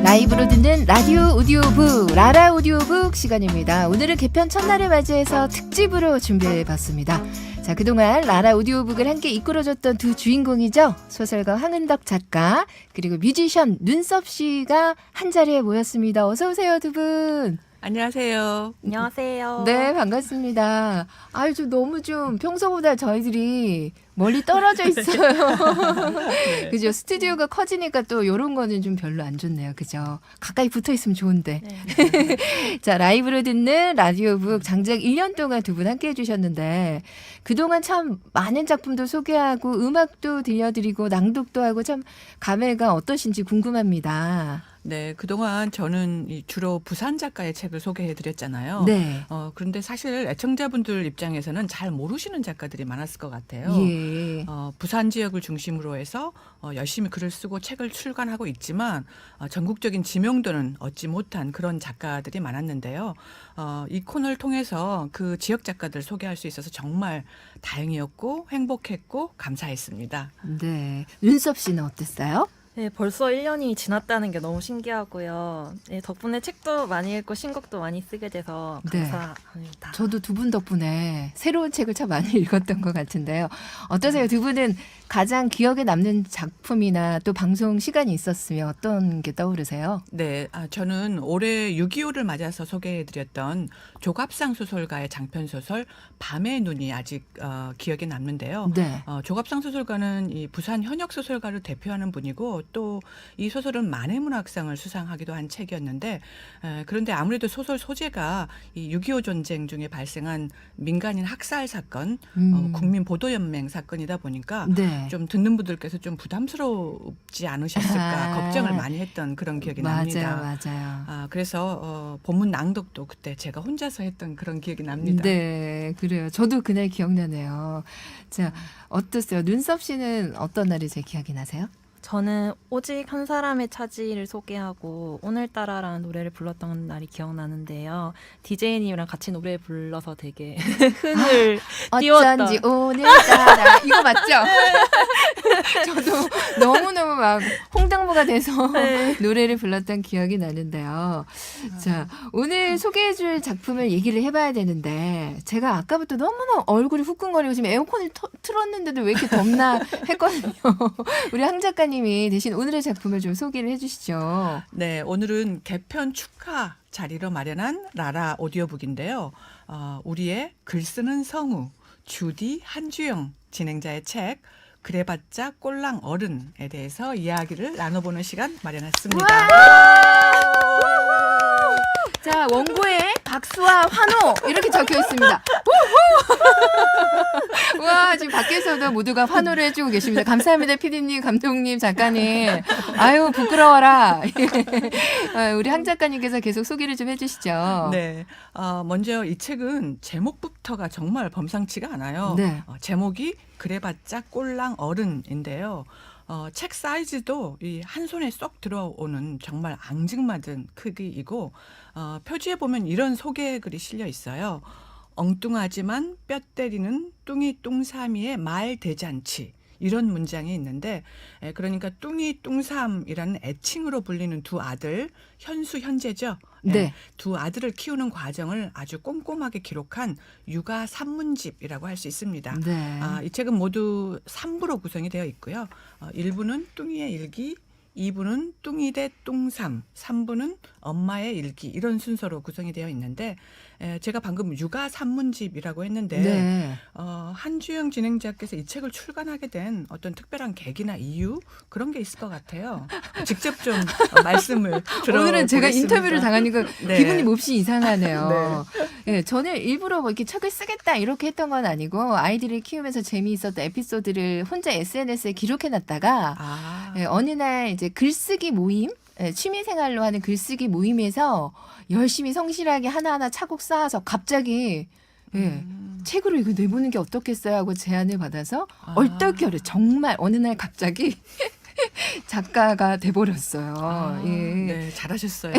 라이브로 듣는 라디오 오디오북 라라 오디오북 시간입니다. 오늘은 개편 첫날을 맞이해서 특집으로 준비해봤습니다. 자, 그동안 라라 오디오북을 함께 이끌어줬던 두 주인공이죠. 소설가 황은덕 작가 그리고 뮤지션 눈썹 씨가 한자리에 모였습니다. 어서 오세요, 두 분. 안녕하세요. 안녕하세요. 네, 반갑습니다. 아유, 너무 평소보다 저희들이 멀리 떨어져 있어요. 네. 그죠? 스튜디오가 커지니까 또 이런 거는 좀 별로 안 좋네요. 그죠? 가까이 붙어 있으면 좋은데. 네. 자, 라이브로 듣는 라디오북 장작 1년 동안 두 분 함께 해주셨는데 그동안 참 많은 작품도 소개하고 음악도 들려드리고 낭독도 하고 참 감회가 어떠신지 궁금합니다. 네, 그동안 저는 주로 부산 작가의 책을 소개해드렸잖아요. 네. 그런데 사실 애청자분들 입장에서는 잘 모르시는 작가들이 많았을 것 같아요. 예. 부산 지역을 중심으로 해서 열심히 글을 쓰고 책을 출간하고 있지만 전국적인 지명도는 얻지 못한 그런 작가들이 많았는데요. 이 코너를 통해서 그 지역 작가들 소개할 수 있어서 정말 다행이었고 행복했고 감사했습니다. 네. 눈썹 씨는 어땠어요? 네, 벌써 1년이 지났다는 게 너무 신기하고요. 네, 덕분에 책도 많이 읽고 신곡도 많이 쓰게 돼서 네. 감사합니다. 저도 두 분 덕분에 새로운 책을 참 많이 읽었던 것 같은데요. 어떠세요? 두 분은 가장 기억에 남는 작품이나 또 방송 시간이 있었으면 어떤 게 떠오르세요? 네, 저는 올해 6.25를 맞아서 소개해드렸던 조갑상 소설가의 장편소설 밤의 눈이 아직 기억에 남는데요. 네. 조갑상 소설가는 이 부산 현역 소설가를 대표하는 분이고 또 이 소설은 만해문학상을 수상하기도 한 책이었는데 그런데 아무래도 소설 소재가 이 6.25 전쟁 중에 발생한 민간인 학살 사건, 국민보도연맹 사건이다 보니까 네. 좀 듣는 분들께서 좀 부담스럽지 않으셨을까 걱정을 많이 했던 그런 기억이 납니다. 맞아요. 그래서 본문 낭독도 그때 제가 혼자서 했던 그런 기억이 납니다. 네, 그래요. 저도 그날 기억나네요. 자, 어떠세요? 눈썹 씨는 어떤 날이 제일 기억이 나세요? 저는 오직 한 사람의 차지를 소개하고 오늘따라라는 노래를 불렀던 날이 기억나는데요. DJ님이랑 같이 노래 불러서 되게 흥을 띄웠던. 어쩐지 오늘따라 이거 맞죠? 저도 너무너무 막 홍당무가 돼서 네. 노래를 불렀던 기억이 나는데요. 자, 오늘 소개해줄 작품을 얘기를 해봐야 되는데 제가 아까부터 너무나 얼굴이 후끈거리고 지금 에어컨을 틀었는데도 왜 이렇게 덥나 했거든요. 우리 황 작가님이 대신 오늘의 작품을 좀 소개를 해주시죠. 네, 오늘은 개편 축하 자리로 마련한 라라 오디오북인데요. 우리의 글쓰는 성우 주디 한주영 진행자의 책 그래봤자 꼴랑 어른에 대해서 이야기를 나눠보는 시간 마련했습니다. 자, 원고에 박수와 환호 이렇게 적혀 있습니다. 와, 지금 밖에서도 모두가 환호를 해주고 계십니다. 감사합니다, 피디님, 감독님, 작가님. 아유, 부끄러워라. 우리 황 작가님께서 계속 소개를 좀 해주시죠. 네, 먼저 이 책은 제목부터가 정말 범상치가 않아요. 네. 제목이 그래봤자 꼴랑 어른인데요. 책 사이즈도 이 한 손에 쏙 들어오는 정말 앙증맞은 크기이고 표지에 보면 이런 소개글이 실려 있어요. 엉뚱하지만 뼈 때리는 뚱이 뚱삼이의 말 대잔치. 이런 문장이 있는데 그러니까 뚱이 뚱삼이라는 애칭으로 불리는 두 아들 현수 현재죠. 네. 두 아들을 키우는 과정을 아주 꼼꼼하게 기록한 육아 산문집이라고 할 수 있습니다. 네. 이 책은 모두 3부로 구성이 되어 있고요. 1부는 뚱이의 일기, 2부는 뚱이 대 뚱삼, 3부는 엄마의 일기 이런 순서로 구성이 되어 있는데 제가 방금 육아 산문집이라고 했는데 네. 한주영 진행자께서 이 책을 출간하게 된 어떤 특별한 계기나 이유 그런 게 있을 것 같아요. 직접 좀 말씀을 들어보겠습니다. 오늘은 제가 인터뷰를 당하니까 네. 기분이 몹시 이상하네요. 네, 저는 일부러 뭐 이렇게 책을 쓰겠다 이렇게 했던 건 아니고 아이들을 키우면서 재미있었던 에피소드를 혼자 SNS에 기록해놨다가 어느 날 이제 글쓰기 모임 취미생활로 하는 글쓰기 모임에서 열심히 성실하게 하나하나 차곡 쌓아서 갑자기 책으로 이거 내보는 게 어떻겠어요 하고 제안을 받아서 얼떨결에 정말 어느 날 갑자기 작가가 돼버렸어요. 예. 네, 잘하셨어요.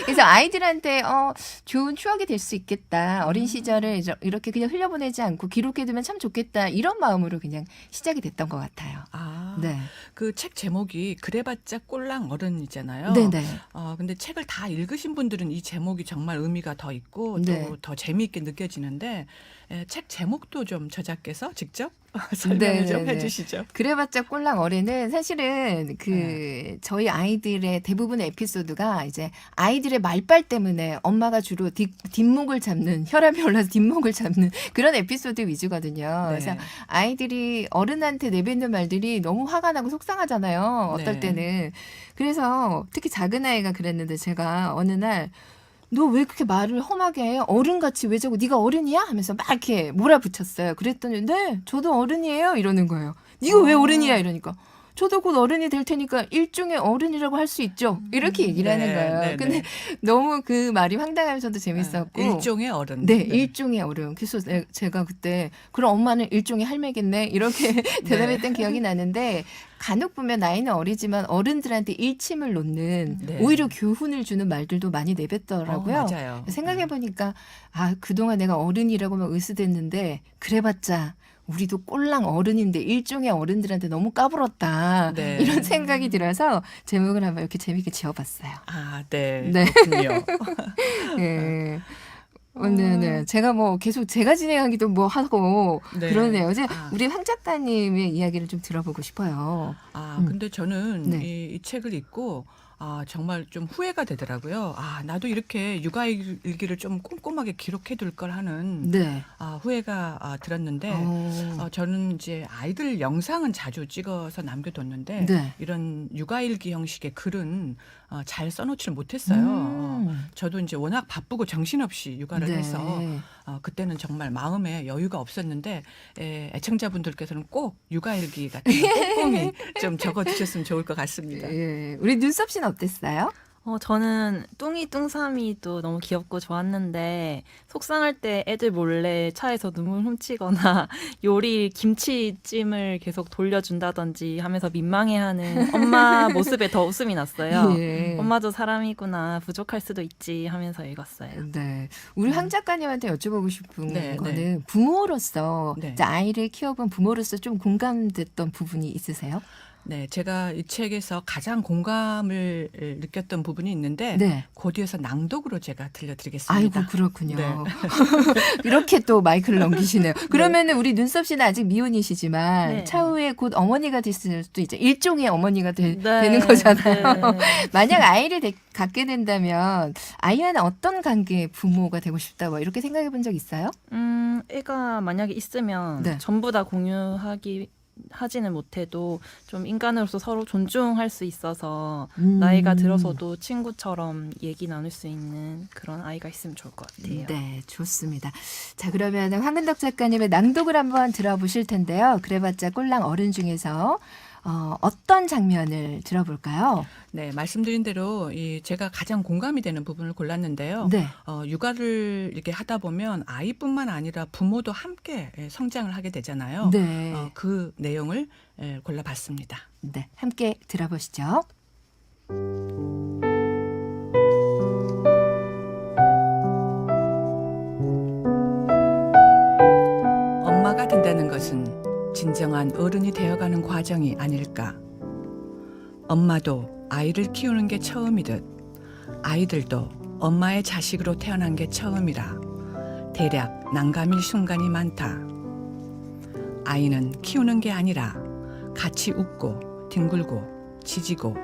그래서 아이들한테 좋은 추억이 될 수 있겠다. 어린 시절을 이렇게 그냥 흘려보내지 않고 기록해두면 참 좋겠다. 이런 마음으로 그냥 시작이 됐던 것 같아요. 네. 그 책 제목이 그래봤자 꼴랑 어른이잖아요. 네네. 근데 책을 다 읽으신 분들은 이 제목이 정말 의미가 더 있고 네. 또 더 재미있게 느껴지는데 책 제목도 좀 저자께서 직접 설명을 좀 네네네. 해주시죠. 그래봤자 꼴랑 어른은 사실은 저희 아이들의 대부분의 에피소드가 이제 아이들의 말빨 때문에 엄마가 주로 뒷목을 잡는, 혈압이 올라서 뒷목을 잡는 그런 에피소드 위주거든요. 네. 그래서 아이들이 어른한테 내뱉는 말들이 너무 화가 나고 속상하잖아요. 어떨 네. 때는. 그래서 특히 작은 아이가 그랬는데 제가 어느 날 너 왜 그렇게 말을 험하게 해? 어른같이 왜 자꾸 네가 어른이야? 하면서 막 이렇게 몰아붙였어요. 그랬더니 네, 저도 어른이에요. 이러는 거예요. 네가 왜 어른이야? 이러니까 저도 곧 어른이 될 테니까 일종의 어른이라고 할 수 있죠. 이렇게 얘기를 하는 거예요. 네, 근데 네. 너무 그 말이 황당하면서도 재밌었고 일종의 어른. 네, 일종의 어른. 그래서 제가 그때 그럼 엄마는 일종의 할매겠네 이렇게 대답했던 기억이 나는데 간혹 보면 나이는 어리지만 어른들한테 일침을 놓는 네. 오히려 교훈을 주는 말들도 많이 내뱉더라고요. 맞아요. 생각해 보니까 그동안 내가 어른이라고만 으스댔는데 그래봤자 우리도 꼴랑 어른인데 일종의 어른들한테 너무 까불었다. 네. 이런 생각이 들어서 제목을 한번 이렇게 재밌게 지어봤어요. 네. 네. 그렇군요. 예. 네. 제가 뭐 계속 제가 진행하기도 뭐 하고 네. 그러네요. 이제 아. 우리 황 작가님의 이야기를 좀 들어보고 싶어요. 근데 저는 네. 이 책을 읽고 정말 좀 후회가 되더라고요. 나도 이렇게 육아일기를 좀 꼼꼼하게 기록해 둘 걸 하는 네. 후회가 들었는데 저는 이제 아이들 영상은 자주 찍어서 남겨뒀는데 네. 이런 육아일기 형식의 글은 잘 써놓지를 못했어요. 저도 이제 워낙 바쁘고 정신없이 육아를 네. 해서 그때는 정말 마음에 여유가 없었는데 애청자분들께서는 꼭 육아일기 같은 거 꼼꼼히 좀 적어주셨으면 좋을 것 같습니다. 예. 우리 눈썹 씨는 어땠어요? 저는 뚱이 뚱삼이도 너무 귀엽고 좋았는데 속상할 때 애들 몰래 차에서 눈물 훔치거나 요리 김치찜을 계속 돌려준다든지 하면서 민망해하는 엄마 모습에 더 웃음이 났어요. 예. 엄마도 사람이구나 부족할 수도 있지 하면서 읽었어요. 네. 우리 황 작가님한테 여쭤보고 싶은 네, 거는 네. 부모로서 네. 이제 아이를 키워본 부모로서 좀 공감됐던 부분이 있으세요? 네, 제가 이 책에서 가장 공감을 느꼈던 부분이 있는데 네. 곧이어서 낭독으로 제가 들려드리겠습니다. 아이고 그렇군요. 네. 이렇게 또 마이크를 넘기시네요. 그러면은 우리 눈썹 씨는 아직 미혼이시지만 네. 차후에 곧 어머니가 됐을 수도 있죠. 일종의 어머니가 네. 되는 거잖아요. 네. 만약 아이를 갖게 된다면 아이와는 어떤 관계의 부모가 되고 싶다 뭐 이렇게 생각해 본 적 있어요? 애가 만약에 있으면 네. 전부 다 하지는 못해도 좀 인간으로서 서로 존중할 수 있어서 나이가 들어서도 친구처럼 얘기 나눌 수 있는 그런 아이가 있으면 좋을 것 같아요. 네, 좋습니다. 자, 그러면 황근덕 작가님의 낭독을 한번 들어보실 텐데요. 그래봤자 꼴랑 어른 중에서 어떤 장면을 들어볼까요? 네, 말씀드린 대로 제가 가장 공감이 되는 부분을 골랐는데요. 네. 육아를 이렇게 하다 보면 아이뿐만 아니라 부모도 함께 성장을 하게 되잖아요. 네. 그 내용을 골라봤습니다. 네, 함께 들어보시죠. 엄마가 된다는 것은 진정한 어른이 되어가는 과정이 아닐까. 엄마도 아이를 키우는 게 처음이듯 아이들도 엄마의 자식으로 태어난 게 처음이라 대략 난감일 순간이 많다. 아이는 키우는 게 아니라 같이 웃고 뒹굴고 지지고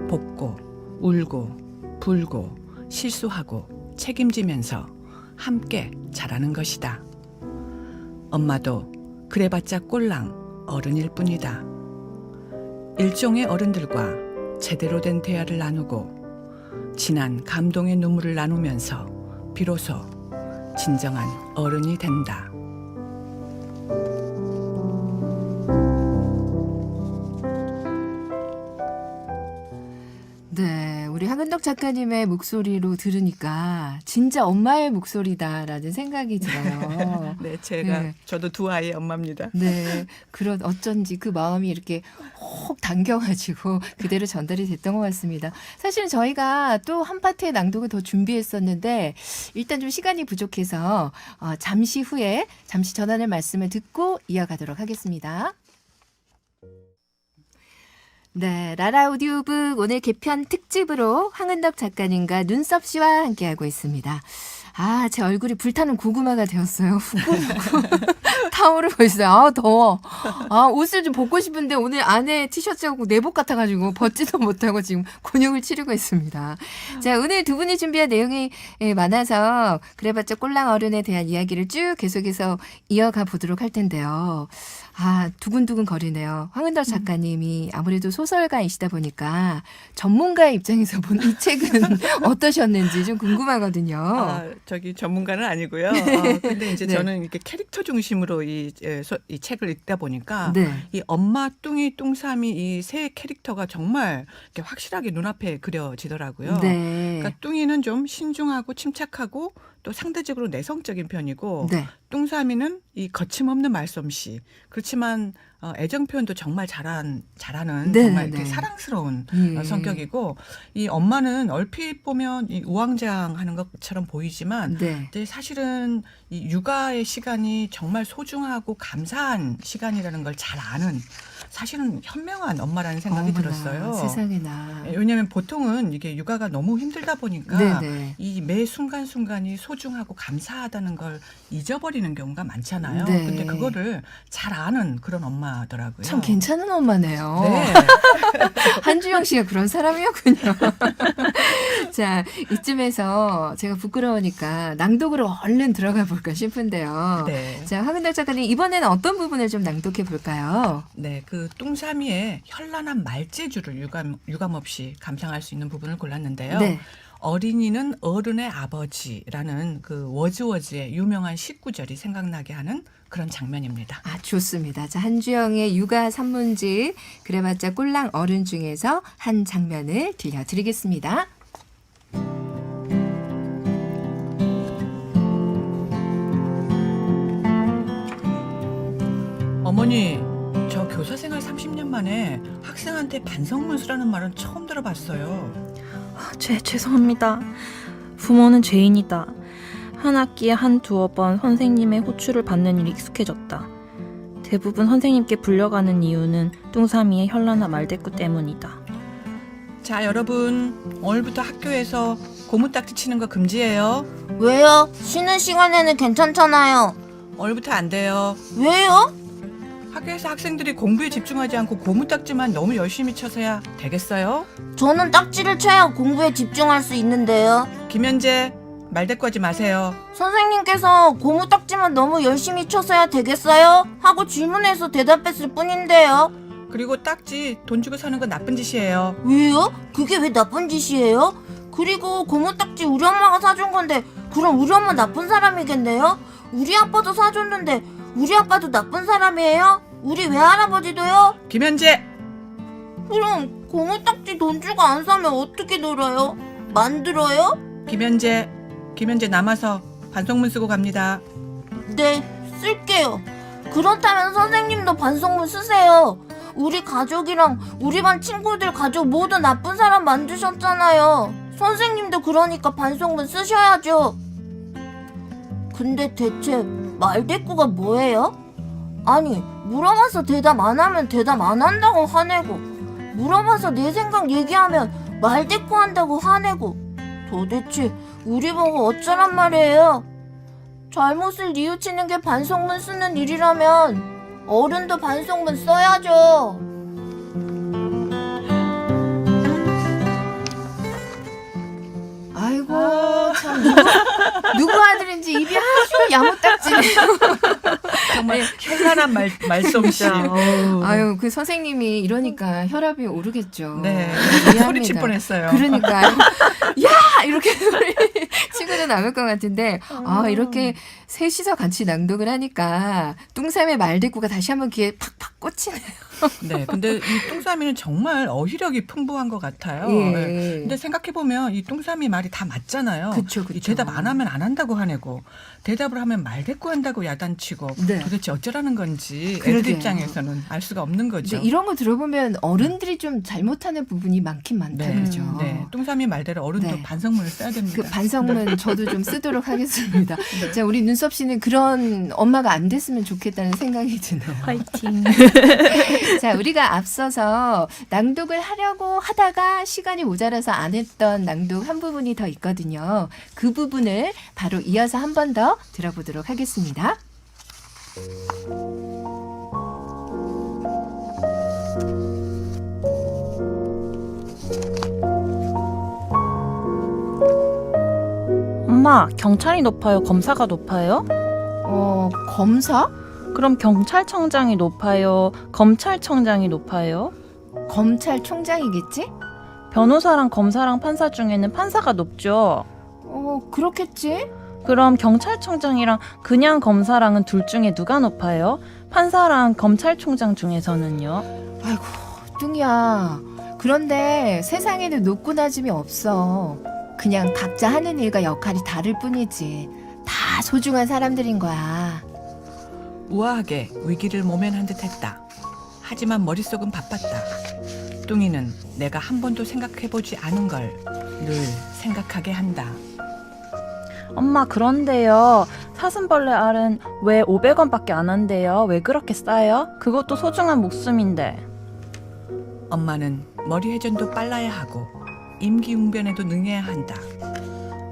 볶고 울고 불고 실수하고 책임지면서 함께 자라는 것이다. 엄마도 그래봤자 꼴랑 어른일 뿐이다. 일종의 어른들과 제대로 된 대화를 나누고 진한 감동의 눈물을 나누면서 비로소 진정한 어른이 된다. 네, 우리 황근덕 작가님의 목소리로 들으니까 진짜 엄마의 목소리다라는 생각이 들어요. 네, 네. 저도 두 아이의 엄마입니다. 네, 어쩐지 그 마음이 이렇게 혹 당겨가지고 그대로 전달이 됐던 것 같습니다. 사실은 저희가 또 한 파트의 낭독을 더 준비했었는데 일단 좀 시간이 부족해서 잠시 전하는 말씀을 듣고 이어가도록 하겠습니다. 네, 라라 오디오북 오늘 개편 특집으로 황은덕 작가님과 눈썹 씨와 함께하고 있습니다. 아, 제 얼굴이 불타는 고구마가 되었어요. 후끈후끈 타오르고 있어요. 아, 더워. 아, 옷을 좀 벗고 싶은데 오늘 안에 티셔츠하고 내복 같아가지고 벗지도 못하고 지금 곤욕을 치르고 있습니다. 자, 오늘 두 분이 준비한 내용이 많아서 그래봤자 꼴랑 어른에 대한 이야기를 쭉 계속해서 이어가 보도록 할 텐데요. 아, 두근두근 거리네요. 황은덕 작가님이 아무래도 소설가이시다 보니까 전문가의 입장에서 본 이 책은 어떠셨는지 좀 궁금하거든요. 저기 전문가는 아니고요. 근데 이제 네. 저는 이렇게 캐릭터 중심으로 이 책을 읽다 보니까 네. 이 엄마 뚱이 뚱삼이 이 세 캐릭터가 정말 이렇게 확실하게 눈앞에 그려지더라고요. 네. 그러니까 뚱이는 좀 신중하고 침착하고 또 상대적으로 내성적인 편이고 네. 뚱삼이는 이 거침없는 말솜씨. 그렇지만 애정 표현도 정말 잘하는 네, 정말 네, 이렇게 네. 사랑스러운 예. 성격이고 이 엄마는 얼핏 보면 이 우왕좌왕하는 것처럼 보이지만 네. 근데 사실은 이 육아의 시간이 정말 소중하고 감사한 시간이라는 걸 잘 아는 사실은 현명한 엄마라는 생각이 어머나, 들었어요. 세상에나. 왜냐하면 보통은 이게 육아가 너무 힘들다 보니까 네네. 이 매 순간순간이 소중하고 감사하다는 걸 잊어버리는 경우가 많잖아요. 네. 근데 그거를 잘 아는 그런 엄마더라고요. 참 괜찮은 엄마네요. 네. 한주영 씨가 그런 사람이었군요. 자, 이쯤에서 제가 부끄러우니까 낭독으로 얼른 들어가 볼까 싶은데요. 네. 자, 황은덕 작가님 이번에는 어떤 부분을 좀 낭독해 볼까요? 네, 그 뚱삼이의 현란한 말재주를 유감 없이 감상할 수 있는 부분을 골랐는데요. 네. 어린이는 어른의 아버지라는 그 워즈워즈의 유명한 19절이 생각나게 하는 그런 장면입니다. 아, 좋습니다. 자, 한주영의 육아 산문집 그래봤자 꼴랑 어른 중에서 한 장면을 들려드리겠습니다. 어머니, 저 교사 생활 30년 만에 학생한테 반성문수라는 말은 처음 들어봤어요. 죄송합니다. 부모는 죄인이다. 한 학기에 한 두어 번 선생님의 호출을 받는 일이 익숙해졌다. 대부분 선생님께 불려가는 이유는 뚱삼이의 현란한 말대꾸 때문이다. 자, 여러분, 오늘부터 학교에서 고무딱지 치는 거 금지예요. 왜요? 쉬는 시간에는 괜찮잖아요. 오늘부터 안 돼요. 왜요? 학교에서 학생들이 공부에 집중하지 않고 고무딱지만 너무 열심히 쳐서야 되겠어요? 저는 딱지를 쳐야 공부에 집중할 수 있는데요. 김현재, 말대꾸하지 마세요. 선생님께서 고무 딱지만 너무 열심히 쳐서야 되겠어요? 하고 질문해서 대답했을 뿐인데요. 그리고 딱지 돈 주고 사는 건 나쁜 짓이에요. 왜요? 그게 왜 나쁜 짓이에요? 그리고 고무 딱지 우리 엄마가 사준 건데 그럼 우리 엄마 나쁜 사람이겠네요? 우리 아빠도 사줬는데 우리 아빠도 나쁜 사람이에요? 우리 외할아버지도요? 김현재! 그럼 고무 딱지 돈 주고 안 사면 어떻게 놀아요? 만들어요? 김현재 남아서 반성문 쓰고 갑니다. 네, 쓸게요. 그렇다면 선생님도 반성문 쓰세요. 우리 가족이랑 우리 반 친구들 가족 모두 나쁜 사람 만드셨잖아요. 선생님도 그러니까 반성문 쓰셔야죠. 근데 대체 말대꾸가 뭐예요? 아니, 물어봐서 대답 안 하면 대답 안 한다고 화내고, 물어봐서 내 생각 얘기하면 말대꾸 한다고 화내고, 도대체 우리 보고 어쩌란 말이에요? 잘못을 뉘우치는 게 반성문 쓰는 일이라면 어른도 반성문 써야죠. 아이고, 참 누구 아들인지 입이 아주 야무딱지네요. 정말 현란한 말솜씨. 아유, 그 선생님이 이러니까 혈압이 오르겠죠. 네, 이해합니다. 소리칠 뻔했어요. 그러니까요. 야! 이렇게 소리 치고도 남을 것 같은데, 아, 이렇게 셋이서 같이 낭독을 하니까 뚱삼의 말대꾸가 다시 한번 귀에 팍팍 꽂히네요. 네, 근데 이 뚱삼이는 정말 어휘력이 풍부한 것 같아요. 예. 네. 근데 생각해보면 이 뚱삼이 말이 다 맞잖아요. 그쵸. 이 대답 안 하면 안 한다고 화내고, 대답을 하면 말대꾸한다고 야단치고, 네. 도대체 어쩌라는 건지 애들 그러게요. 입장에서는 알 수가 없는 거죠. 근데 이런 거 들어보면 어른들이 좀 잘못하는 부분이 많긴 많다, 네, 그죠? 네, 뚱삼이 말대로 어른도 네. 반성문을 써야 됩니다. 그 반성문 저도 좀 쓰도록 하겠습니다. 자, 우리 눈썹 씨는 그런 엄마가 안 됐으면 좋겠다는 생각이 드네요. 화이팅. 자, 우리가 앞서서 낭독을 하려고 하다가 시간이 모자라서 안 했던 낭독 한 부분이 더 있거든요. 그 부분을 바로 이어서 한 번 더 들어보도록 하겠습니다. 엄마, 경찰이 높아요? 검사가 높아요? 검사? 그럼 경찰청장이 높아요? 검찰청장이 높아요? 검찰총장이겠지? 변호사랑 검사랑 판사 중에는 판사가 높죠. 그렇겠지? 그럼 경찰청장이랑 그냥 검사랑은 둘 중에 누가 높아요? 판사랑 검찰총장 중에서는요? 아이고, 뚱이야. 그런데 세상에는 높고 낮음이 없어. 그냥 각자 하는 일과 역할이 다를 뿐이지. 다 소중한 사람들인 거야. 우아하게 위기를 모면한 듯했다. 하지만 머릿속은 바빴다. 뚱이는 내가 한 번도 생각해보지 않은 걸 늘 생각하게 한다. 엄마, 그런데요. 사슴벌레 알은 왜 500원밖에 안 한대요? 왜 그렇게 싸요? 그것도 소중한 목숨인데. 엄마는 머리 회전도 빨라야 하고 임기응변에도 능해야 한다.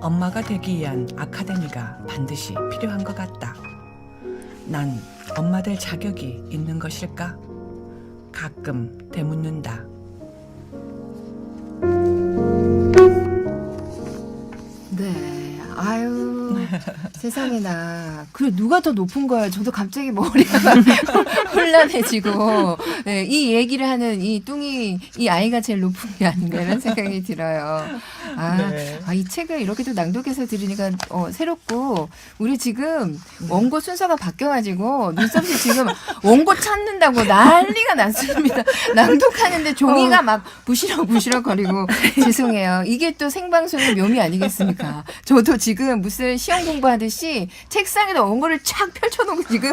엄마가 되기 위한 아카데미가 반드시 필요한 것 같다. 난 엄마 될 자격이 있는 것일까? 가끔 되묻는다. 네. 아유, 세상에나. 그래, 누가 더 높은 거야? 저도 갑자기 머리가 혼란해지고, 네, 이 얘기를 하는 이 뚱이, 이 아이가 제일 높은 게 아닌가 이런 생각이 들어요. 네. 이 책을 이렇게 또 낭독해서 들으니까 새롭고, 우리 지금 원고 순서가 바뀌어가지고, 눈썹이 지금 원고 찾는다고 난리가 났습니다. 낭독하는데 종이가 막 부시럭부시럭 거리고, 죄송해요. 이게 또 생방송의 묘미 아니겠습니까? 저도 지금 무슨 시험 공부하듯이 책상에다 원고를 쫙 펼쳐놓고 지금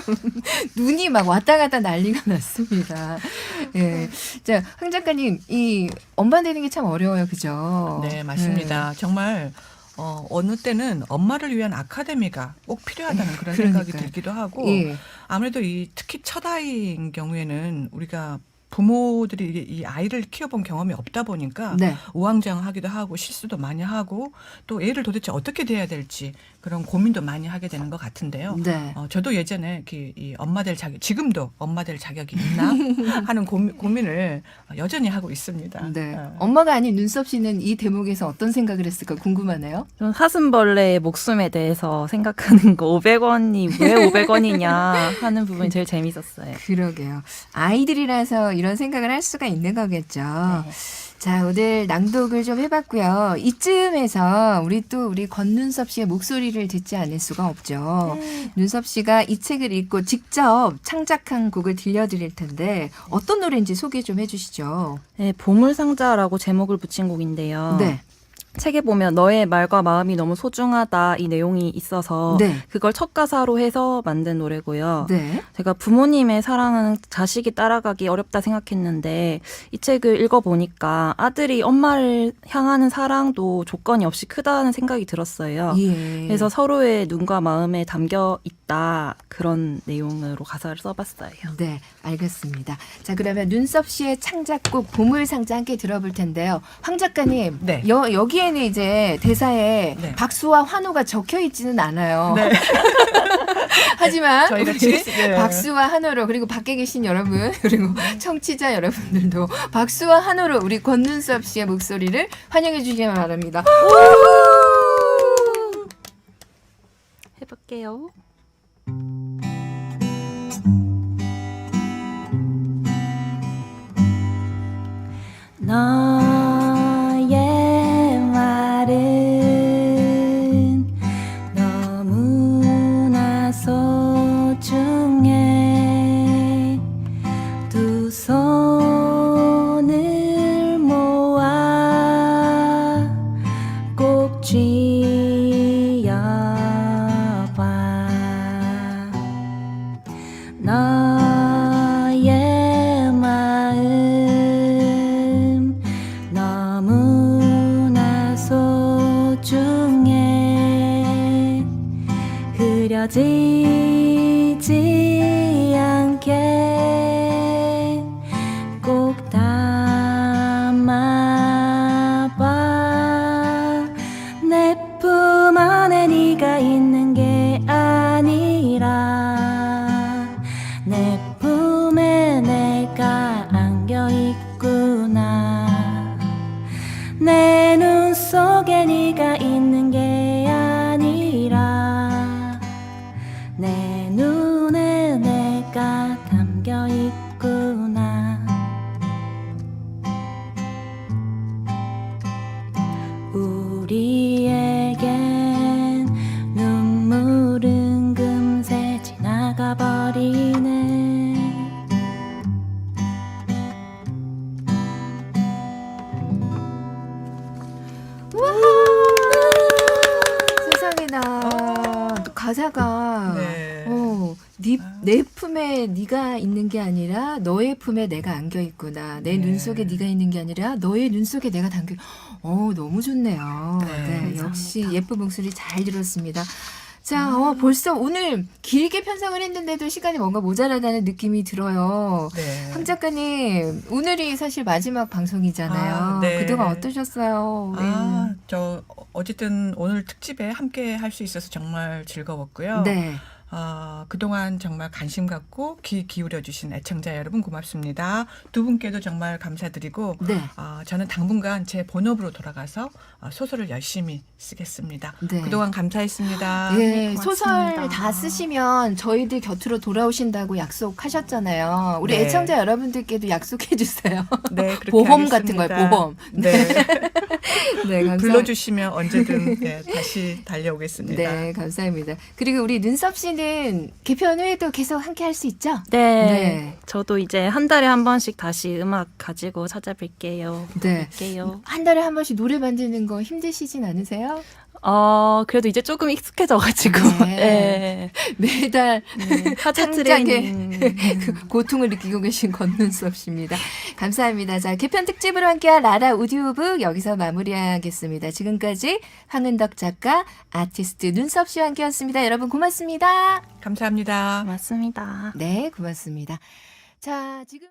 눈이 막 왔다 갔다 난리가 났습니다. 예. 자, 황 작가님, 이 엄마 되는 게 참 어려워요. 그죠? 네, 맞습니다. 정말 어느 때는 엄마를 위한 아카데미가 꼭 필요하다는 그런 생각이 그러니까요. 들기도 하고 예. 아무래도 특히 첫 아이인 경우에는 우리가 부모들이 이 아이를 키워본 경험이 없다 보니까 네. 우왕좌왕하기도 하고 실수도 많이 하고 또 애를 도대체 어떻게 대해야 될지 그런 고민도 많이 하게 되는 것 같은데요. 네. 저도 예전에 이 엄마 될 자격, 지금도 엄마 될 자격이 있나 하는 고민을 여전히 하고 있습니다. 네. 엄마가 아닌 눈썹 씨는 이 대목에서 어떤 생각을 했을까 궁금하네요. 전 사슴벌레의 목숨에 대해서 생각하는 거 500원이 왜 500원이냐 하는 부분이 제일 재밌었어요. 그러게요. 아이들이라서 이런 생각을 할 수가 있는 거겠죠. 네. 자, 오늘 낭독을 좀 해봤고요. 이쯤에서 우리 권눈썹 씨의 목소리를 듣지 않을 수가 없죠. 눈썹 씨가 이 책을 읽고 직접 창작한 곡을 들려드릴 텐데 어떤 노래인지 소개 좀 해주시죠. 네, 보물상자라고 제목을 붙인 곡인데요. 네. 책에 보면 너의 말과 마음이 너무 소중하다 이 내용이 있어서 네. 그걸 첫 가사로 해서 만든 노래고요. 네. 제가 부모님의 사랑은 자식이 따라가기 어렵다 생각했는데 이 책을 읽어보니까 아들이 엄마를 향하는 사랑도 조건이 없이 크다는 생각이 들었어요. 예. 그래서 서로의 눈과 마음에 담겨 있다 그런 내용으로 가사를 써봤어요. 네, 알겠습니다. 자, 그러면 눈썹 씨의 창작곡 보물상자 함께 들어볼 텐데요. 황 작가님, 네. 여기에는 이제 대사에 네. 박수와 환호가 적혀 있지는 않아요. 네. 하지만 저희가 우리 네. 박수와 환호로 그리고 밖에 계신 여러분 그리고 청취자 여러분들도 박수와 환호로 우리 권눈썹 씨의 목소리를 환영해 주시기 바랍니다. 해볼게요. 너의 말은 너무나 소중해 두 손을 모아 꼭 쥐어봐 너의 마음 너무나 소중해 흐려지지 않게 내 품에 네가 있는 게 아니라 너의 품에 내가 안겨 있구나. 내 눈 속에 네가 있는 게 아니라 너의 눈 속에 내가 담겨. 너무 좋네요. 네, 역시 예쁜 목소리 잘 들었습니다. 자, 벌써 오늘 길게 편성을 했는데도 시간이 뭔가 모자라다는 느낌이 들어요. 네. 황 작가님, 오늘이 사실 마지막 방송이잖아요. 네. 그동안 어떠셨어요? 저 어쨌든 오늘 특집에 함께 할 수 있어서 정말 즐거웠고요. 네. 그동안 정말 관심 갖고 귀 기울여 주신 애청자 여러분 고맙습니다. 두 분께도 정말 감사드리고 네. 저는 당분간 제 본업으로 돌아가서 소설을 열심히 쓰겠습니다. 네. 그동안 감사했습니다. 예, 고맙습니다. 소설 다 쓰시면 저희들 곁으로 돌아오신다고 약속하셨잖아요. 우리 네. 애청자 여러분들께도 약속해 주세요. 네, 그렇게 보험 하겠습니다. 같은 걸 보험. 네. 네, 감사합니다. 불러주시면 언제든 다시 달려오겠습니다. 네, 감사합니다. 그리고 우리 눈썹 씨는 개편 후에도 계속 함께 할 수 있죠? 네. 네. 저도 이제 한 달에 한 번씩 다시 음악 가지고 찾아뵐게요. 네. 볼게요. 한 달에 한 번씩 노래 만드는 거 힘드시진 않으세요? 그래도 이제 조금 익숙해져가지고. 네. 매달 하체 창작에 트레이닝. 그 고통을 느끼고 계신 권눈썹 씨입니다. 감사합니다. 자, 개편 특집으로 함께한 라라 오디오북 여기서 마무리하겠습니다. 지금까지 황은덕 작가, 아티스트 눈썹 씨와 함께했습니다. 여러분 고맙습니다. 감사합니다. 맞습니다. 네, 고맙습니다. 자, 지금